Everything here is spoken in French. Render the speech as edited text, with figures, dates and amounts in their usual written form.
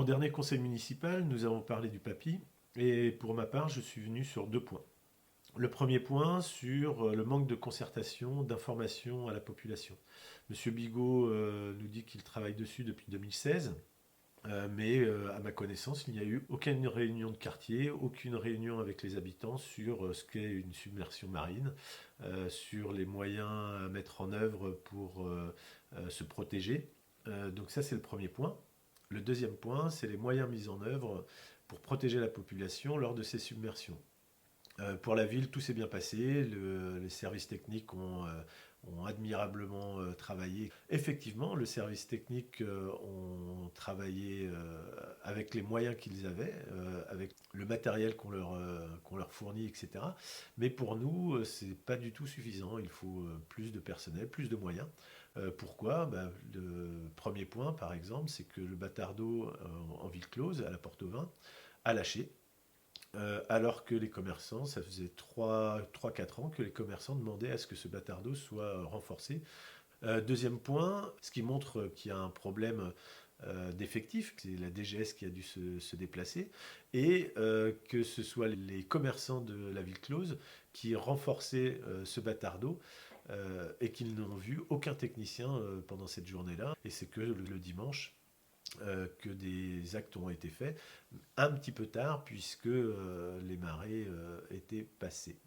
dernier conseil municipal, nous avons parlé du PAPI, et pour ma part, je suis venu sur 2 points. Le premier point sur le manque de concertation, d'information à la population. Monsieur Bigot nous dit qu'il travaille dessus depuis 2016. Mais à ma connaissance, il n'y a eu aucune réunion de quartier, aucune réunion avec les habitants sur ce qu'est une submersion marine, sur les moyens à mettre en œuvre pour se protéger. Donc ça, c'est le premier point. Le deuxième point, c'est les moyens mis en œuvre pour protéger la population lors de ces submersions. Pour la ville, tout s'est bien passé. Les services techniques ont admirablement travaillé. Effectivement, le service technique ont travaillé avec les moyens qu'ils avaient, avec le matériel qu'on leur fournit, etc. Mais pour nous, c'est pas du tout suffisant. Il faut plus de personnel, plus de moyens. Pourquoi? Le premier point, par exemple, c'est que le bâtard d'eau en ville close, à la Porte au Vin, a lâché. Alors que les commerçants, ça faisait 3-4 ans que les commerçants demandaient à ce que ce bâtard d'eau soit renforcé. Deuxième point, ce qui montre qu'il y a un problème d'effectifs, c'est la DGS qui a dû se déplacer, et que ce soit les commerçants de la ville close qui renforçaient ce bâtard d'eau et qu'ils n'ont vu aucun technicien pendant cette journée-là. Et c'est que le dimanche, que des actes ont été faits, un petit peu tard puisque les marées étaient passées.